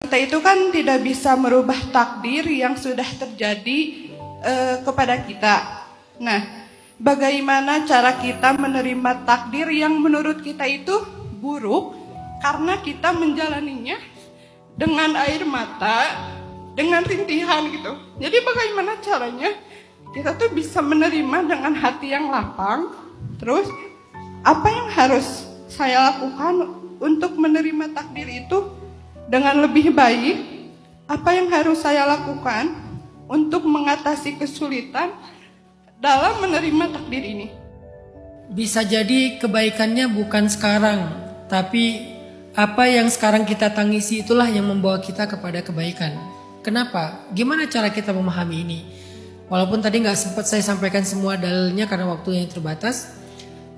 kita itu kan tidak bisa merubah takdir yang sudah terjadi kepada kita. Nah, bagaimana cara kita menerima takdir yang menurut kita itu buruk karena kita menjalaninya dengan air mata, dengan rintihan gitu. Jadi bagaimana caranya kita tuh bisa menerima dengan hati yang lapang. Terus apa yang harus saya lakukan untuk menerima takdir itu dengan lebih baik? Apa yang harus saya lakukan untuk mengatasi kesulitan dalam menerima takdir ini? Bisa jadi kebaikannya bukan sekarang, tapi apa yang sekarang kita tangisi itulah yang membawa kita kepada kebaikan. Kenapa? Gimana cara kita memahami ini? Walaupun tadi nggak sempat saya sampaikan semua dalilnya karena waktunya yang terbatas.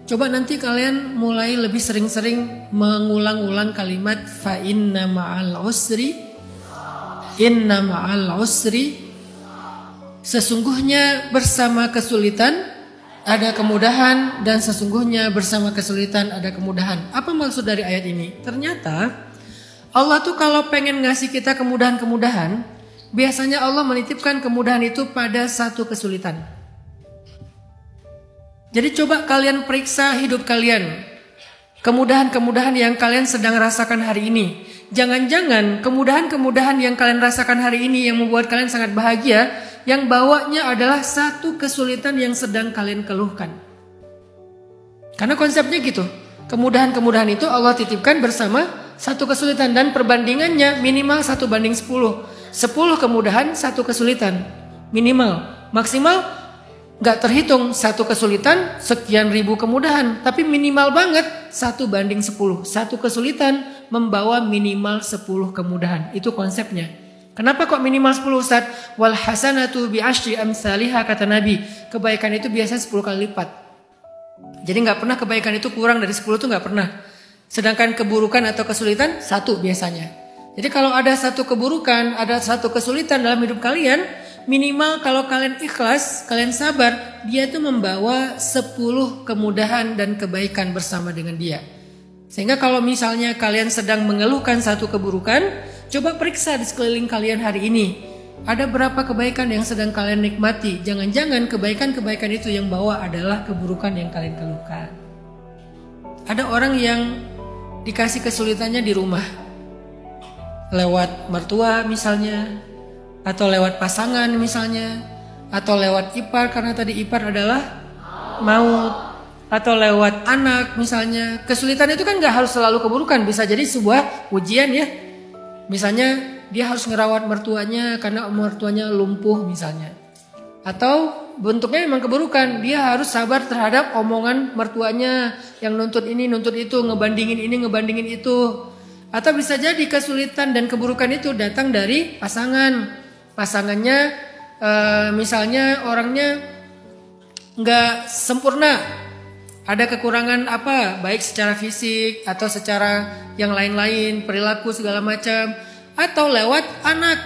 Coba nanti kalian mulai lebih sering-sering mengulang-ulang kalimat fa inna ma'al usri, sesungguhnya bersama kesulitan ada kemudahan, dan sesungguhnya bersama kesulitan ada kemudahan. Apa maksud dari ayat ini? Ternyata Allah tuh kalau pengen ngasih kita kemudahan-kemudahan, biasanya Allah menitipkan kemudahan itu pada satu kesulitan. Jadi coba kalian periksa hidup kalian. Kemudahan-kemudahan yang kalian sedang rasakan hari ini. Jangan-jangan kemudahan-kemudahan yang kalian rasakan hari ini yang membuat kalian sangat bahagia, yang bawanya adalah satu kesulitan yang sedang kalian keluhkan. Karena konsepnya gitu. Kemudahan-kemudahan itu Allah titipkan bersama satu kesulitan, dan perbandingannya minimal 1:10. 10 kemudahan, 1 kesulitan. Minimal. Maksimal gak terhitung satu kesulitan, sekian ribu kemudahan. Tapi minimal banget 1:10. Satu kesulitan membawa minimal 10 kemudahan. Itu konsepnya. Kenapa kok minimal 10 Ustaz? Wal hasanatu bi asyri amsalihha, kata Nabi. Kebaikan itu biasa 10 kali lipat. Jadi gak pernah kebaikan itu kurang dari 10 tuh gak pernah. Sedangkan keburukan atau kesulitan 1 biasanya. Jadi kalau ada satu keburukan, ada satu kesulitan dalam hidup kalian, minimal kalau kalian ikhlas, kalian sabar, dia itu membawa 10 kemudahan dan kebaikan bersama dengan dia. Sehingga kalau misalnya kalian sedang mengeluhkan satu keburukan, coba periksa di sekeliling kalian hari ini. Ada berapa kebaikan yang sedang kalian nikmati? Jangan-jangan kebaikan-kebaikan itu yang bawa adalah keburukan yang kalian keluhkan. Ada orang yang dikasih kesulitannya di rumah. Lewat mertua misalnya, atau lewat pasangan misalnya, atau lewat ipar karena tadi ipar adalah maut, atau lewat anak misalnya. Kesulitan itu kan gak harus selalu keburukan, bisa jadi sebuah ujian ya. Misalnya dia harus ngerawat mertuanya karena mertuanya lumpuh misalnya, atau bentuknya memang keburukan, dia harus sabar terhadap omongan mertuanya yang nuntut ini nuntut itu, ngebandingin ini ngebandingin itu. Atau bisa jadi kesulitan dan keburukan itu datang dari pasangannya, misalnya orangnya nggak sempurna, ada kekurangan apa, baik secara fisik atau secara yang lain-lain, perilaku segala macam. Atau lewat anak,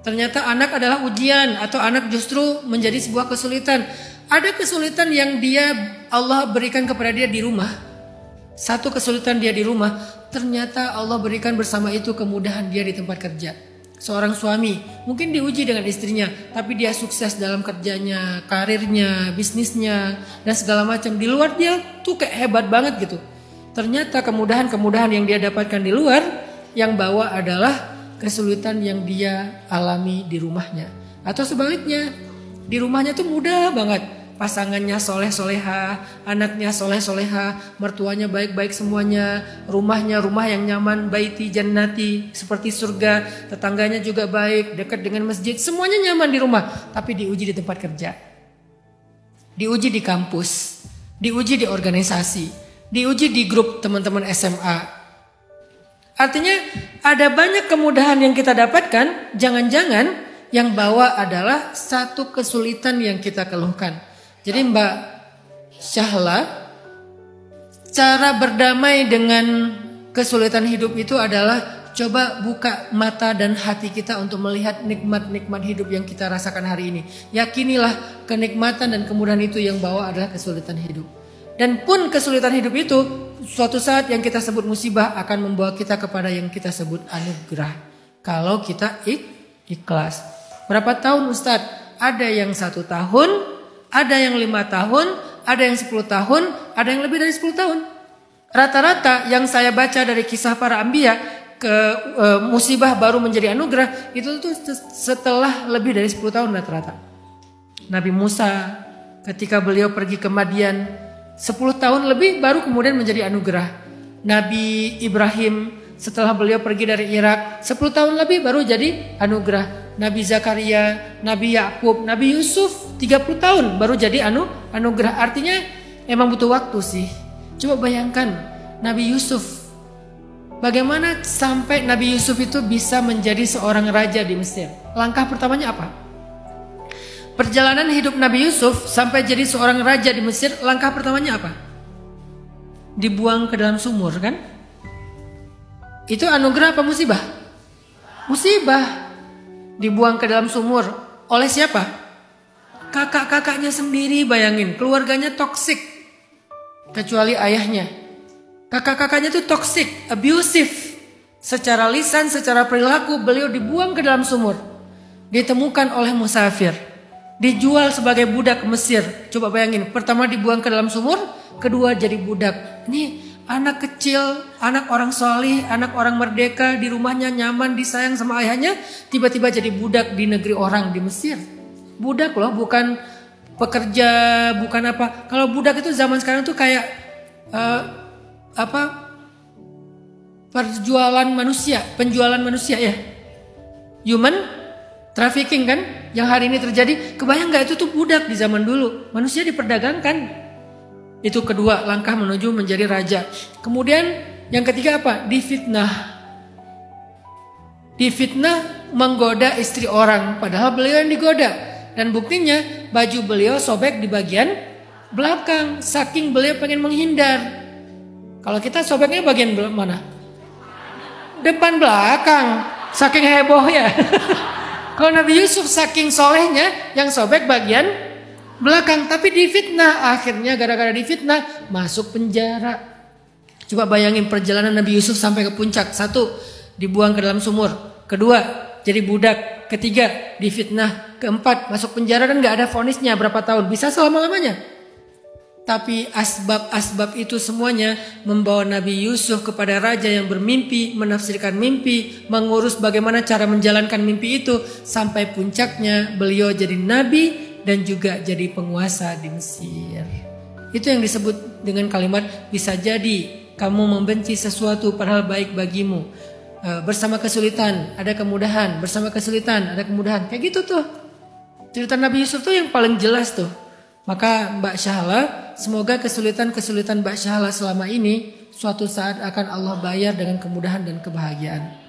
ternyata anak adalah ujian, atau anak justru menjadi sebuah kesulitan. Ada kesulitan yang Allah berikan kepada dia di rumah. Satu kesulitan dia di rumah, ternyata Allah berikan bersama itu kemudahan dia di tempat kerja. Seorang suami mungkin diuji dengan istrinya, tapi dia sukses dalam kerjanya, karirnya, bisnisnya, dan segala macam. Di luar dia tuh kayak hebat banget gitu. Ternyata kemudahan-kemudahan yang dia dapatkan di luar, yang bawa adalah kesulitan yang dia alami di rumahnya. Atau sebaliknya, di rumahnya tuh mudah banget. Pasangannya soleh-soleha, anaknya soleh-soleha, mertuanya baik-baik semuanya, rumahnya rumah yang nyaman, baiti jannati, seperti surga, tetangganya juga baik, dekat dengan masjid, semuanya nyaman di rumah. Tapi diuji di tempat kerja, diuji di kampus, diuji di organisasi, diuji di grup teman-teman SMA. Artinya ada banyak kemudahan yang kita dapatkan, jangan-jangan yang bawa adalah satu kesulitan yang kita keluhkan. Jadi Mbak Syahla, cara berdamai dengan kesulitan hidup itu adalah coba buka mata dan hati kita untuk melihat nikmat-nikmat hidup yang kita rasakan hari ini. Yakinilah kenikmatan dan kemudahan itu yang bawa adalah kesulitan hidup. Dan pun kesulitan hidup itu suatu saat yang kita sebut musibah akan membawa kita kepada yang kita sebut anugerah. Kalau kita ikhlas. Berapa tahun Ustadz? Ada yang 1 tahun, ada yang 5 tahun, ada yang 10 tahun, ada yang lebih dari 10 tahun. Rata-rata yang saya baca dari kisah para anbiya, musibah baru menjadi anugerah, itu tuh setelah lebih dari 10 tahun rata-rata. Nabi Musa ketika beliau pergi ke Madian, 10 tahun lebih baru kemudian menjadi anugerah. Nabi Ibrahim setelah beliau pergi dari Irak, 10 tahun lebih baru jadi anugerah. Nabi Zakaria, Nabi Yakub, Nabi Yusuf 30 tahun baru jadi anugerah. Artinya emang butuh waktu sih. Coba bayangkan Nabi Yusuf. Bagaimana sampai Nabi Yusuf itu bisa menjadi seorang raja di Mesir? Langkah pertamanya apa? Perjalanan hidup Nabi Yusuf sampai jadi seorang raja di Mesir, langkah pertamanya apa? Dibuang ke dalam sumur kan? Itu anugerah apa musibah? Musibah. Dibuang ke dalam sumur. Oleh siapa? Kakak-kakaknya sendiri, bayangin. Keluarganya toksik. Kecuali ayahnya. Kakak-kakaknya itu toksik, abusive. Secara lisan, secara perilaku, beliau dibuang ke dalam sumur. Ditemukan oleh musafir. Dijual sebagai budak ke Mesir. Coba bayangin, pertama dibuang ke dalam sumur, kedua jadi budak. Ini anak kecil, anak orang solih, anak orang merdeka, di rumahnya nyaman, disayang sama ayahnya, tiba-tiba jadi budak di negeri orang di Mesir. Budak loh, bukan pekerja, bukan apa. Kalau budak itu zaman sekarang tuh kayak penjualan manusia ya. Human trafficking kan, yang hari ini terjadi. Kebayang nggak itu tuh budak di zaman dulu, manusia diperdagangkan. Itu kedua langkah menuju menjadi raja. Kemudian yang ketiga apa? Difitnah. Difitnah menggoda istri orang. Padahal beliau yang digoda. Dan buktinya baju beliau sobek di bagian belakang. Saking beliau pengen menghindar. Kalau kita sobeknya bagian mana? Depan belakang. Saking heboh ya. Kalau Nabi Yusuf saking solehnya yang sobek bagian belakang, tapi difitnah. Akhirnya gara-gara difitnah masuk penjara. Coba bayangin perjalanan Nabi Yusuf sampai ke puncak. 1, dibuang ke dalam sumur. 2, jadi budak. 3, difitnah. 4, masuk penjara dan gak ada vonisnya berapa tahun. Bisa selama-lamanya. Tapi asbab-asbab itu semuanya membawa Nabi Yusuf kepada raja yang bermimpi, menafsirkan mimpi, mengurus bagaimana cara menjalankan mimpi itu. Sampai puncaknya beliau jadi nabi dan juga jadi penguasa di Mesir. Itu yang disebut dengan kalimat bisa jadi kamu membenci sesuatu padahal baik bagimu. Bersama kesulitan ada kemudahan, bersama kesulitan ada kemudahan. Kayak gitu tuh. Cerita Nabi Yusuf tuh yang paling jelas tuh. Maka Mbak Syahla, semoga kesulitan-kesulitan Mbak Syahla selama ini suatu saat akan Allah bayar dengan kemudahan dan kebahagiaan.